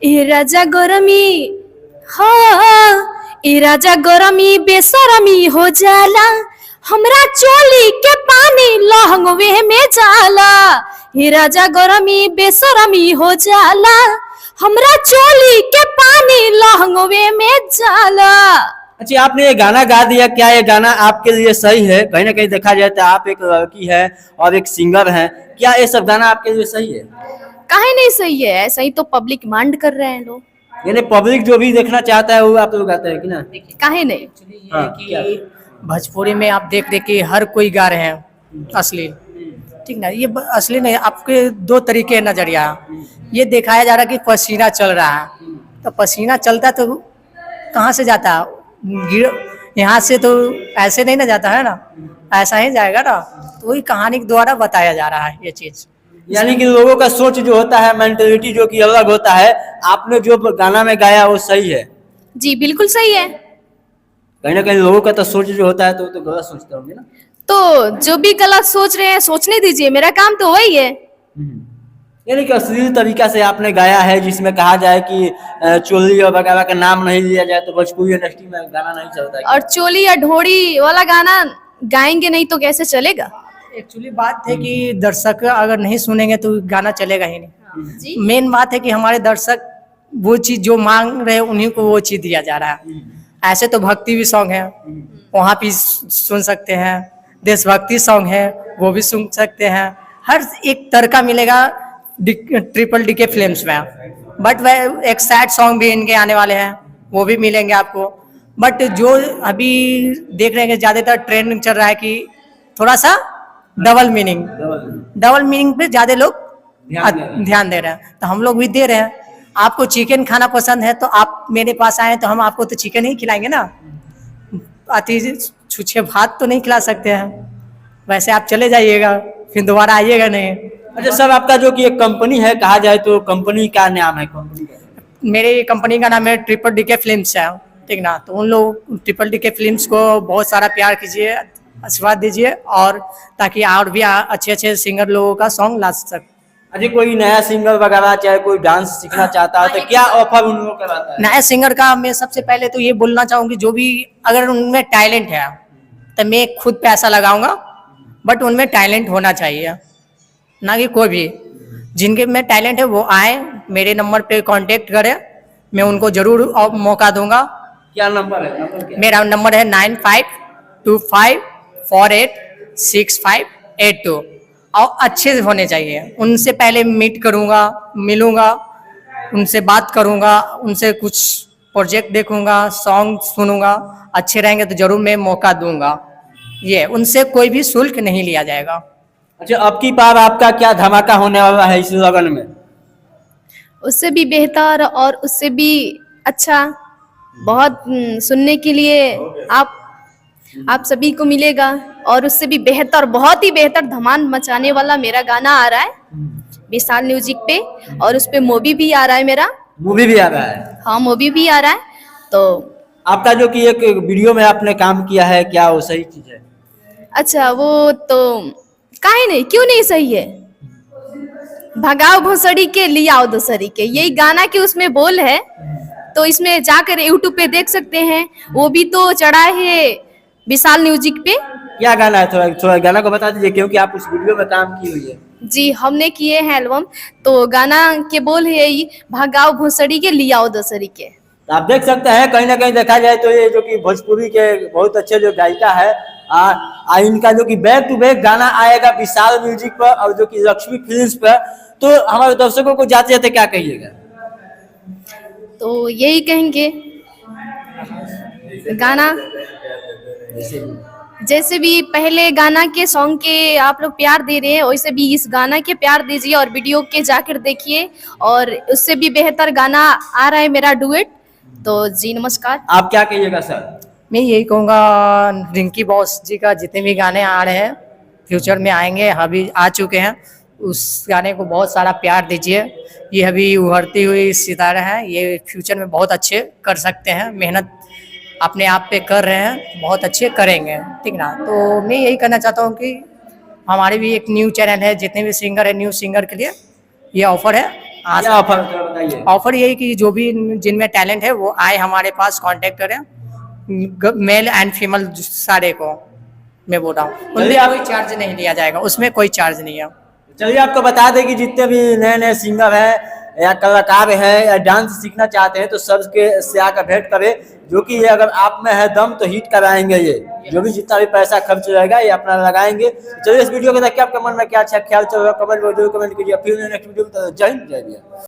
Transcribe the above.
ए राजा गरमी, हाँ ए राजा गरमी बेसरमी हो जाला, हमरा चोली के पानी लहंगवे में जाला। हे राजा गरमी बेसरमी हो जाला, हमरा चोली के पानी लहंगवे में जाला। अच्छा, आपने ये गाना गा दिया, क्या ये गाना आपके लिए सही है? कहीं ना कहीं देखा जाए तो आप एक लड़की है और एक सिंगर है, क्या ये सब गाना आपके लिए सही है? काहे नहीं सही है? ऐसा ही तो पब्लिक मांड कर रहे हैं लोग। यानी पब्लिक जो भी देखना चाहता है वो आप लोग गाते हैं कि ना? काहे नहीं? हाँ, कि भोजपुरी में आप देख के हर कोई गा रहे हैं असली, ठीक ना? ये असली नहीं, आपके दो तरीके नजरिया। ये दिखाया जा रहा है कि पसीना चल रहा है, तो पसीना चलता तो कहाँ से जाता? यहाँ से तो ऐसे नहीं ना जाता है ना, ऐसा ही जाएगा ना। तो वही कहानी के द्वारा बताया जा रहा है ये चीज। यानी कि लोगों का सोच जो होता है, मेंटेलिटी जो कि अलग होता है, आपने जो गाना में गाया वो सही है? जी बिल्कुल सही है। कहीं ना कहीं लोगों का तो सोच जो होता है तो गलत सोचते होंगे ना? तो जो भी गलत सोच रहे हैं सोचने दीजिए, मेरा काम तो वही है। यानी कि अश्लील तरीका से आपने गाया है, जिसमें कहा जाए कि चोली और वगैरह का नाम नहीं लिया जाए तो भोजपुरी इंडस्ट्री में गाना नहीं चलता है। और चोली या ढोड़ी वाला गाना गाएंगे नहीं तो कैसे चलेगा? एक्चुअली बात है कि दर्शक अगर नहीं सुनेंगे तो गाना चलेगा ही नहीं। जी मेन बात है कि हमारे दर्शक वो चीज जो मांग रहे हैं उन्हीं को वो चीज दिया जा रहा है। ऐसे तो भक्ति भी सॉन्ग है, वहाँ भी सुन सकते हैं, देशभक्ति सॉन्ग है वो भी सुन सकते हैं, हर एक तरह का मिलेगा ट्रिपल डी के फिल्म्स में। बट वह एक सैड सॉन्ग भी इनके आने वाले हैं, वो भी मिलेंगे आपको। बट जो अभी देख रहे हैं ज्यादातर ट्रेंड चल रहा है कि थोड़ा सा डबल मीनिंग पे ज्यादा लोग ध्यान दे रहे हैं, तो हम लोग भी दे रहे हैं। आपको चिकन खाना पसंद है तो आप मेरे पास आए तो हम आपको तो चिकन ही खिलाएंगे ना, अति छुछे भात तो नहीं खिला सकते हैं। वैसे आप चले जाइएगा फिर दोबारा आइएगा नहीं। अच्छा सर, आपका जो कि एक कंपनी है, कहा जाए तो कंपनी का नाम है? कंपनी का मेरे कंपनी का नाम है ट्रिपल डी के फिल्म्स है, ठीक ना? तो उन लोग ट्रिपल डी के फिल्म्स को बहुत सारा प्यार कीजिए, आशीर्वाद दीजिए, और ताकि और भी अच्छे अच्छे सिंगर लोगों का सॉन्ग ला सक। अरे कोई नया सिंगर वगैरह चाहे कोई डांस सीखना चाहता है तो क्या ऑफर उन लोगों को कराता है? नया सिंगर का मैं सबसे पहले तो ये बोलना चाहूँगी, जो भी अगर उनमें टैलेंट है तो मैं खुद पैसा लगाऊंगा, बट उनमें टैलेंट होना चाहिए, ना कि कोई भी। जिनके में टैलेंट है वो आए, मेरे नंबर पे कांटेक्ट करें, मैं उनको जरूर मौका दूंगा। क्या नंबर है? नंबर क्या? मेरा नंबर है 9525486582, और अच्छे होने चाहिए। उनसे पहले मीट करूंगा, मिलूंगा, उनसे बात करूंगा, उनसे कुछ प्रोजेक्ट देखूंगा, सॉन्ग सुनूंगा, अच्छे रहेंगे तो जरूर मैं मौका दूंगा। ये उनसे कोई भी शुल्क नहीं लिया जाएगा। अच्छा, अब की बार आपका क्या धमाका होने वाला है इस लगन में? उससे भी बेहतर और उससे भी अच्छा बहुत सुनने के लिए आप सभी को मिलेगा, और उससे भी बेहतर, बहुत ही बेहतर धमाल मचाने वाला मेरा गाना आ रहा है विशाल म्यूजिक पे, और उस पे मूवी भी आ रहा है मेरा। मूवी भी आ रहा है? हाँ मूवी भी आ रहा है। तो आपका जो कि एक वीडियो में आपने काम किया है, क्या वो सही चीज है? अच्छा, वो तो काहे नहीं, क्यों नहीं सही है? भगाओ भोसड़ी के लियाओ दोसरी के, यही गाना के उसमें बोल है। तो इसमें जाकर यूट्यूब पे देख सकते हैं, वो भी तो चढ़ा है विशाल म्यूजिक पे। क्या गाना है? थोड़ा गाना को बता दीजिए, क्योंकि आप उस वीडियो में काम की हुई है। जी हमने किए हैं एल्बम, तो गाना के बोल है यही, भगाओ भोसड़ी के लियाओ दोसरी के। तो आप देख सकते हैं, कहीं ना कहीं देखा जाए तो ये जो कि भोजपुरी के बहुत अच्छे जो गायिका है, इनका जो कि बैक टू बैक गाना आएगा विशाल म्यूजिक पर और जो कि लक्ष्मी फिल्म्स पर। तो हमारे दर्शकों को जाते जाते क्या कहिएगा? तो यही कहेंगे, गाना जैसे भी पहले गाना के सॉन्ग के आप लोग प्यार दे रहे हैं, वैसे भी इस गाना के प्यार दीजिए और वीडियो के जाकर देखिए, और उससे भी बेहतर गाना आ रहा है मेरा डुएट। तो जी नमस्कार। आप क्या कहिएगा सर? मैं यही कहूँगा, रिंकी बॉस जी का जितने भी गाने आ रहे हैं, फ्यूचर में आएंगे, अभी आ चुके हैं, उस गाने को बहुत सारा प्यार दीजिए। ये अभी उभरती हुई सितारे हैं, ये फ्यूचर में बहुत अच्छे कर सकते हैं, मेहनत अपने आप पे कर रहे हैं, बहुत अच्छे करेंगे, ठीक ना? तो मैं यही कहना चाहता हूँ कि हमारे भी एक न्यू चैनल है, जितने भी सिंगर है न्यू सिंगर के लिए ये ऑफर है, हाँ क्या ऑफर है बताइए। ऑफर यही कि जो भी जिनमें टैलेंट है वो आए हमारे पास, कांटेक्ट करें, मेल एंड फीमेल सारे को मैं बोल रहा हूँ, उनमें आप- कोई चार्ज नहीं लिया जाएगा, उसमें कोई चार्ज नहीं है। चलिए आपको बता दें कि जितने भी नए नए सिंगर हैं या कलाकार हैं या डांस सीखना चाहते हैं तो सबके से आकर भेंट करें, जो कि ये अगर आप में है दम तो हिट कराएंगे। ये जो भी जितना भी पैसा खर्च रहेगा ये अपना लगाएंगे। चलिए इस वीडियो को देख के आपके मन में क्या अच्छा ख्याल चल रहा है कमेंट में जरूर कमेंट कीजिए। फिर नेक्स्ट वीडियो में जय हिंद जय भैया।